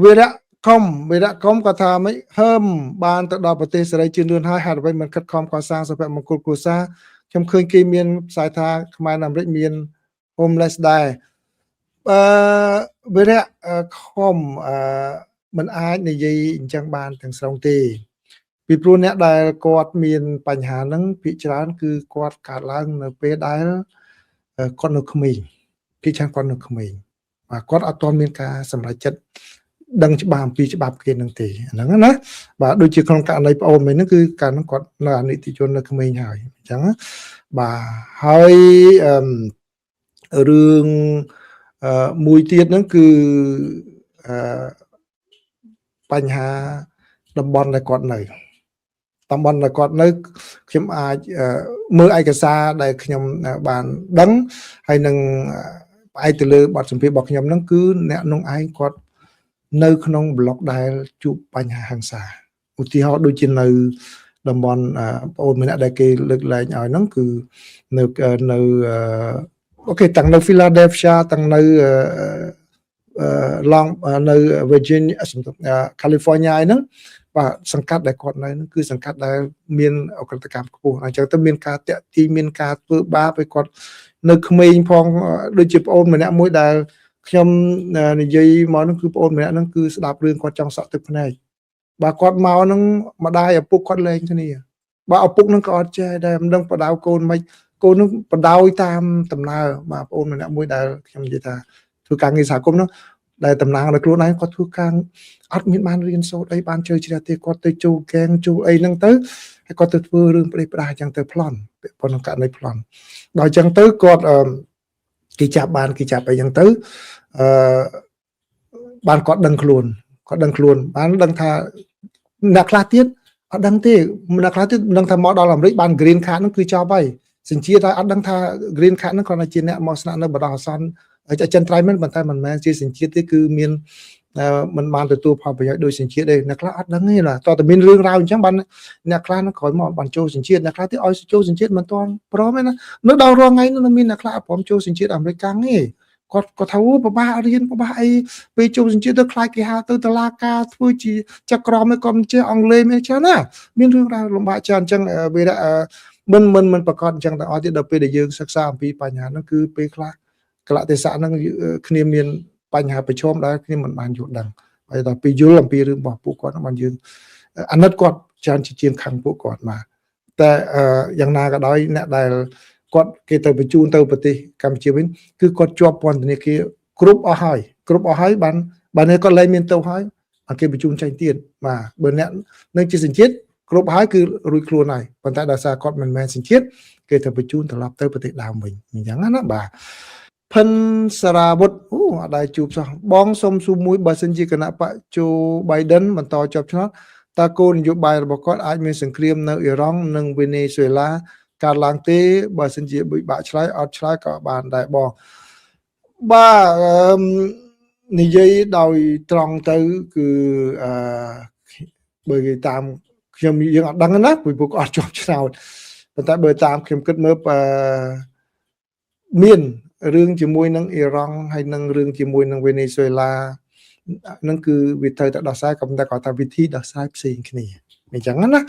วีระคอมก็ทำไม่เฮิมบานตะดอประเทศสไลจืนเดือนให้หาดไว้มันคัดคอมก่อสร้างสภาพมงกุฎกุศลจำเคยเมียนสายทางขมายนำริเมียนโฮมเลสได้วีระคอมมันอาจในยัยจังบานถึงสองตีปีปรุเนี่ยได้กอดมีนปัญหานั้นพิจารณาคือกอดขาดล้างในเปได้กอดนกขมิ้นพิจารณากอดนกขมิ้นกอดอัตอมีนกาสำหรับจัดดังฉบับปีฉบับเกณฑ์นังตีนั้นนะบ่าโดยจีโครงการในปอมนั่นคือการกอดในนิติชนนกขมิ้นหายจังบ่าให้เรื่องมวยเตียนนั่นคือปัญหาตำบลในกอดไหนตำบลในกอดนึกขยมอาเมื่อไอกษาได้ขยมบานดังให้หนึ่งไอตะลือบทสมภีบอกขยมนั่นคือเนี่ยน้องไอกอดในขนมบล็อกได้จุปัญหาหังษาอุทิศเขาโดยจีนในตำบลโอนไม่ได้เกลึกเลยอย่างนั้นคือในโอเคตั้งในฟิลาเดลเฟียตั้งในลองในเวอร์จิเนียแคลิฟอร์เนียนั้นว่าสังกัดได้ก่อนนั้นคือสังกัดได้มีนเอากรรมการกู้อาจจะต้องมีการเตะที่มีการเปิดบ้าไปก่อนนึกไม่พองโดยจีบโอนเหมือนเนี่ยมวยได้ขยมในยัยมอนั่นคือโอนเหมือนนั่นคือสดับเรื่องก่อนจังสัตว์ตึกภายในบากอดเมานั่งมาได้เอาปุกกอดแรงที่นี่บ่เอาปุกนั่งกอดเจได้มันต้องประดาวโกนไม่โกนนั่งประดาวตามตำนานมาโอนเหมือนเนี่ยมวยได้ขยมจีตาคือการศึกษากรมเนาะได้ตำนานในครูนั้นก็ทุกการอัดมีบ้านเรียนโซดไอ้บ้านเจอจีราเตก็เตจูแกงจูไอ้นั่งเตอให้ก็เตอเรื่องประดาจังเตอพลอนพนักงานในพลอนโดยจังเตอก็กิจบ้านกิจไปยังเตอบ้านก็ดังครูนบ้านดังท่านักลาเตียนดังที่นักลาเตียนดังท่าหมอดอลลาร์บ้านกรีนคาร์นั่นคือชาวใบสินเชื่อได้ดังท่ากรีนคาร์นั่นคนในจีนเนี่ยมอสนาในบดาซันจะจันทรายมันบรรทัดมันแม้ที่สินเชื่อที่คือมีนมันมาแต่ตัวพอประโยชน์โดยสินเชื่อได้นักลาดังนี่แหละตอนแต่มีเรื่องราวอย่างบันนักลานั่นคอยมอบันโจสินเชื่อนักลาที่อ้อยโจสินเชื่อมันตอนพร้อมไหมนะนึกดาวรองไงนั่นมีนักลาผมโจสินเชื่ออเมริกันนี่ก็เท่าป้าเรียนป้าไอไปโจสินเชื่อตัวคลายกี่ฮาตัวตลาดกาทั่วจีจะกรอไม่กรอมเจออังเลไม่ใช่นะมีเรื่องราวลงบาจันจังเวลามันประกอบจังแต่อ้อยที่เราไปได้ยืนศึกษาปีปัญญานั่นคือไปคลากระเทศะนั่งคณีมีนปัญหาไปชมได้คณีมันบานหยุดดังไปต่อปียุลปีเรื่องบอกผู้ก่อนมันยืนอันนั้นก็จานจีนขังผู้ก่อนมาแต่อย่างนาก็ได้เนี่ยได้ก็เกิดไปจูนเตอปฏิกรรมชีวิตคือกดจวบปอนนี้คือกรุ๊ปเอาให้บันนี้ก็เลยมีเตาให้อันเกิดไปจูนใจเตียนมาเบอร์เนี้ยเนื่องจากสินเชื่อกรุ๊ปให้คือรุยครัวไหนปัญหาดาษาก็มันแมนสินเชื่อเกิดไปจูนตลอดเตอปฏิดาวmìnhอย่างนั้นนะบ่าพันสราบดได้จูบซะบ้องสมสูมุยบาสินจีคณะปะโจไบเดนมันต่อจบชนะตาโกนยุบายระบบก็อาจมีสงครามในอิหร่านในเวเนซุเอลาการล้างเตะบาสินจีบุยบะชลายอัดชลายกับบานได้บอกบ้านิยัยดาวตรองเตอคือเบอร์ตามยังมียังดังนั้นนะปุยบุกอัดจบชนะแต่เบอร์ตามเข้มขึ้นเมื่อเมียนเรื่องจีมวยนังอิหร่านให้นังเรื่องจีมวยนังเวเนซุเอลานั่นคือวิธีตัดดอกไม้กับแต่ก่อนทำวิธีดอกไม้สิ่งนี้ไม่จังนั้นนะ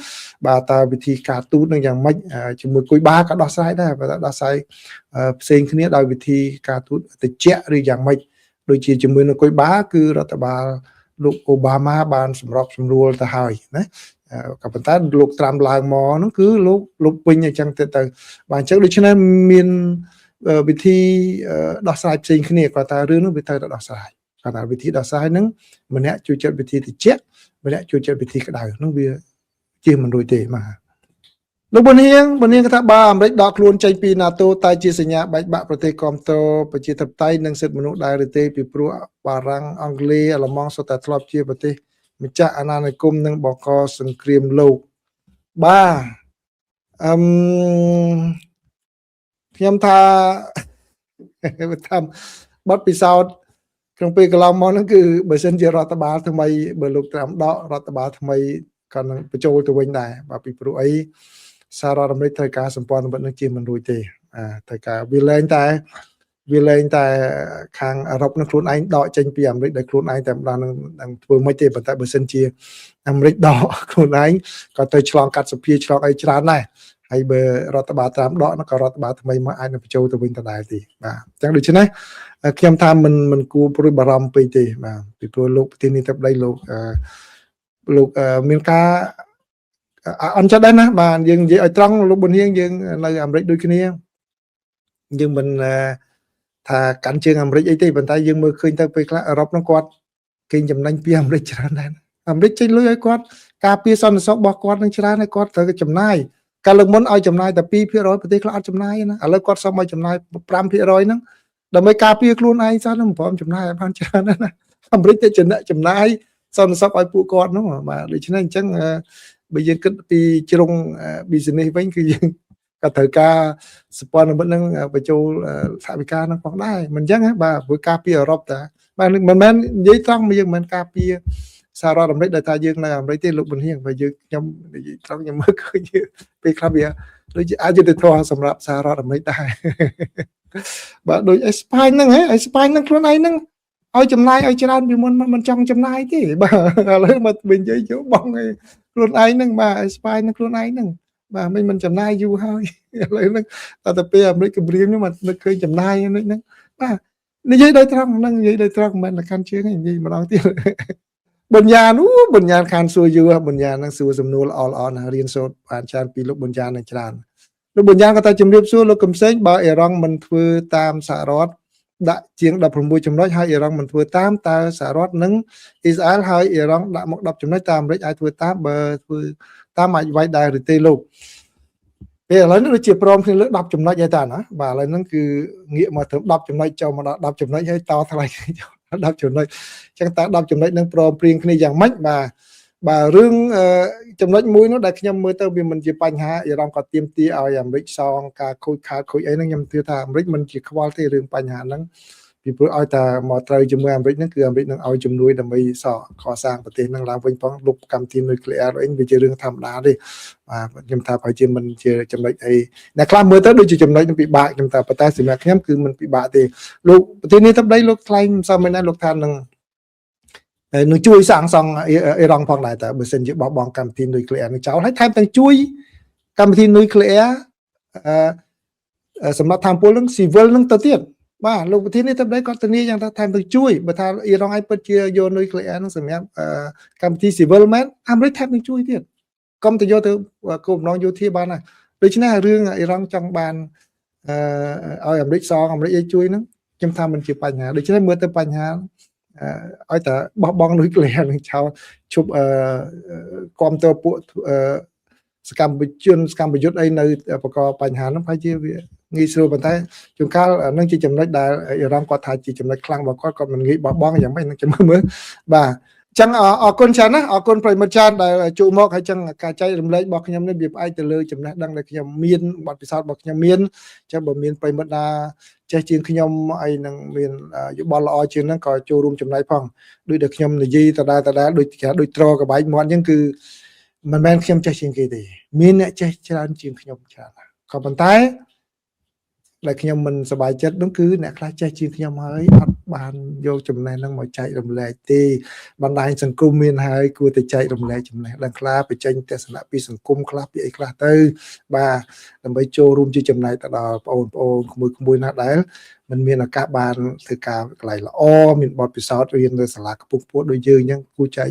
บาตาวิธีการตูนั่งอย่างไม่จีมวยกุยบ้ากับดอกไม้ได้แต่ดอกไม้สิ่งนี้โดยวิธีการตูแต่เจ้าหรืออย่างไม่โดยจีมวยนังกุยบ้าคือรัฐบาลลูกโอบามาบานสำหรับสำรวจทหารนะกับปัตตาลูกตามลายมอนั่นคือลูกปิงอย่างจังแต่บางเจ้าดิฉันมีนวิธีดอกสายสิ่งนี้ก็แต่เรื่องนั้นวิธีดอกสายขนาดวิธีดอกสายนั้นมันเนี่ยช่วยจัดวิธีที่เจ๊มันเนี่ยช่วยจัดวิธีกระดาษนั่งเบียจีมันโดยเตมาลูกบนเฮียงก็ถ้าบ้าอเมริกดอกล้วนใจปีนาโตตายจีสัญญาใบบะประเทศคอมโตประเทศทับไตนังเสร็จมนุษย์ได้หรือเตปีปรัวบารังอังกฤษอลมองสตัดทลอบเชียประเทศมิจฉาอนาคตนังบอกก็สงครามโลกบ้าเทียมทาไปทำบัตรปีศาจครั้งปีกลางมองนั่นคือเบอร์เซนเจรัฐบาลทำไมเบอร์ลูกตามดอกรัฐบาลทำไมกันไปโจตัวเองได้แบบปีปรุไอสหรัฐอเมริกาสัมพันธ์บัตรนักจีนมันรวยเตะแต่การวิเลนแต่ វាលែងតែខាងអឺរ៉ុបនឹងខ្លួនឯងដកចេញពីអាមេរិកដោយខ្លួនឯងតែម្ដងនឹងធ្វើមិនទេប៉ុន្តែបើសិនជាអាមេរិកដកខ្លួនឯងក៏ទៅឆ្លងកាត់សភាឆ្លងអីច្រើនដែរហើយបើរដ្ឋបាលតាមដកនោះក៏រដ្ឋបាលថ្មីមកអាចនឹងបញ្ចូលទៅវិញដដែលទេបាទអញ្ចឹងដូច្នេះខ្ញុំថាមិនគួរព្រួយបារម្ភពេកទេបាទពីព្រោះលោកប្រធានាធិបតីលោកមានការអន់ចិត្តដែរណាបាទយើងនិយាយឲ្យត្រង់លោកប៊ុនហៀងយើងនៅអាមេរិកដូចគ្នាយើងមិនថាកាន់ជើងអាមេរិកអីទេប៉ុន្តែយើងមើលឃើញទៅពេលខ្លះអឺរ៉ុបនោះគាត់គេចំណេញពីអាមេរិកច្រើនដែរអាមេរិកចេញលុយឲ្យគាត់ការពារសន្តិសុខរបស់គាត់នឹងច្រើនហើយគាត់ត្រូវចំណាយកាលលើកមុនឲ្យចំណាយតែ 2% ប្រទេសខ្លះអត់ចំណាយណាឥឡូវគាត់សុំឲ្យចំណាយ 5% ហ្នឹងដើម្បីការពារខ្លួនឯងសោះនឹងព្រមចំណាយឲ្យបានច្រើនណាអាមេរិកទៅចំណាយសន្តិសុខឲ្យពួកគាត់នោះបាទដូច្នេះអញ្ចឹងបើយើងគិតពីជ្រុង business វិញគឺយើងក៏ត្រូវការសព្វនិមិត្តនឹងបញ្ចូលថាវិការនឹងផងដែរមិនអញ្ចឹងបាទព្រោះការពារអឺរ៉ុបតាបាទមិនមែននិយាយត្រង់យើងមិនមែនការពារសហរដ្ឋអាមេរិកដែលថាយើងនៅអាមេរិកទេលោកប៊ុនហៀងបើយើងខ្ញុំនិយាយត្រង់ខ្ញុំមើលឃើញពេលខ្លះវាដូចជាអយុត្តិធម៌សម្រាប់សហរដ្ឋអាមេរិកដែរបាទដូចអេស្ប៉ាញហ្នឹងអេស្ប៉ាញហ្នឹងខ្លួនឯងហ្នឹងឲ្យចំណាយឲ្យច្រើនពីមុនមិនចង់ចំណាយទេបាទឥឡូវមកវិញនិយាយយកបងឯខ្លួនឯងហ្នឹងបាទអេស្ប៉ាញហ្នឹងខ្លួនឯងហ្នឹងបាទមិនចំណាយយូរហើយឥឡូវហ្នឹងតែពេលអាមេរិកគម្រាមហ្នឹងមកនឹកឃើញចំណាយហ្នឹងបាទនិយាយដោយត្រង់ហ្នឹងនិយាយដោយត្រង់មិនមែនកាន់ជើងទេនិយាយម្ដងទៀតបញ្ញាបញ្ញាខានសួរយូរបញ្ញាហ្នឹងសួរសំណួរល្អណាស់រៀនសូត្របានច្រើនពីលោកបញ្ញានឹងច្រើនលោកបញ្ញាក៏តែជំរាបសួរលោកកំសែងបើអ៊ីរ៉ង់មិនធ្វើតាមសហរដ្ឋដាក់ជាង16ចំណុចហើយអ៊ីរ៉ង់មិនធ្វើតាមតើសហរដ្ឋនិងអ៊ីស្រាអែលហើយអ៊ីរ៉ង់ដាក់មក10ចំណុចតើអាមេរិកអាចធ្វើតាមបើធ្វើតាមអាចវាយដែរឬទេលោកពេលឥឡូវនេះដូចជាព្រមគ្នាលើ10ចំណុចហើយតាណាបាទឥឡូវហ្នឹងគឺងាកមកត្រឹម10ចំណុចចូលមកដល់10ចំណុចហើយតថ្លៃ10ចំណុចអញ្ចឹងតើ10ចំណុចហ្នឹងព្រមព្រៀងគ្នាយ៉ាងម៉េចបាទរឿងចំណុចមួយនោះដែលខ្ញុំមើលទៅវាមិនជាបញ្ហាអ៊ីរ៉ង់ក៏ទាមទារឲ្យអាមេរិកសងការខូចខាតខូចអីហ្នឹងខ្ញុំជឿថាអាមេរិកមិនជាខ្វល់ទេរឿងបញ្ហាហ្នឹងពីព្រោះឲ្យតែមកត្រូវជាមួយអាមេរិកហ្នឹងគឺអាមេរិកនឹងឲ្យជំនួយដើម្បីកសាងប្រទេសហ្នឹងឡើងវិញផងលុបកម្មវិធីនុយក្លេអ៊ែរអីវាជារឿងធម្មតាទេបាទខ្ញុំថាប្រហែលជាមិនជាចំណុចអីអ្នកខ្លះមើលទៅដូចជាចំណុចនឹងពិបាកខ្ញុំថាប៉ុន្តែសម្រាប់ខ្ញុំគឺមិនពិបាកទេលោកប្រធានាធិបតីលោកថ្លែងមិនសមមិនដែរលោកថានឹងជួយសាងសង់អ៊ីរ៉ង់ផងដែរតើបើសិនជាបោះបង់កម្មវិធីនុយក្លេអ៊ែរនឹងចោលហើយថែមទាំងជួយកម្មវិធីនុយក្លេអ៊ែរសម្រាប់ថាមពលនឹងស៊ីវិលនឹងទៅទៀតបាទលោកប្រធានាធិបតីគាត់ធានាយ៉ាងថាថែមទាំងជួយបើថាអ៊ីរ៉ង់ឲ្យពិតជាយកនុយក្លេអ៊ែរនឹងសម្រាប់កម្មវិធីស៊ីវិលមែនអាមេរិកថែមទាំងជួយទៀតកុំទៅយកទៅគោលបំណងយោធាបានណាដូច្នេះរឿងអ៊ីរ៉ង់ចង់បានឲ្យអាមេរិកសងអាមេរិកឲ្យជួយហ្នឹងខ្ញុំថាមិនជាបញ្ហាដូច្នេះមើលទៅបញ្ហាឲ្យតែបោះបង់នុយក្លេអ៊ែរនឹងចោលជប់គ្រប់តើពួកសកម្មយុទ្ធអីនៅបកបញ្ហាហ្នឹងហើយជាវាងាយស្រួលប៉ុន្តែជួនកាលនឹងជាចំណុចដែលអ៊ីរ៉ង់គាត់ថាជាចំណុចខ្លាំងរបស់គាត់មិនងាយបោះបង់យ៉ាងម៉េចនឹងចាំមើលបាទអញ្ចឹងអរគុណច្រើនណាអរគុណប្រិយមិត្តច្រើនដែលជួយមកហើយចឹងការចែករំលែករបស់ខ្ញុំនេះវាផ្អែកទៅលើចំណេះដឹងដែលខ្ញុំមានបទពិសោធន៍របស់ខ្ញុំមានអញ្ចឹងបើមានប្រិយមិត្តណាចេះជាងខ្ញុំអីនឹងមានយោបល់ល្អជាងហ្នឹងក៏ចូលរួមចំណែកផងដូចដែលខ្ញុំនិយាយដដែលដូចត្រកបែកមាត់អញ្ចឹងគឺមិនមែនខ្ញុំចេះជាងគេទេមានអ្នកចេះច្រើនជាងខ្ញុំច្រើនក៏ប៉ុន្តែដែលខ្ញុំមិនសប្បាយចិត្តនោះគឺអ្នកខ្លះចេះជាងខ្ញុំហើយអត់បានយកចំណេះហ្នឹងមកចែករំលែកទេបណ្ដាញសង្គមមានហើយគួរតែចែករំលែកចំណេះដឹងខ្លះបញ្ចេញទស្សនៈពីសង្គមខ្លះពីអីខ្លះទៅបាទដើម្បីចូលរួមជាចំណែកទៅដល់បងប្អូនក្មួយណាដែលមិនមានឱកាសបានធ្វើការកន្លែងល្អមានបទពិសោធន៍រៀននៅសាលាខ្ពស់ៗដូចយើងអញ្ចឹងគួរចែក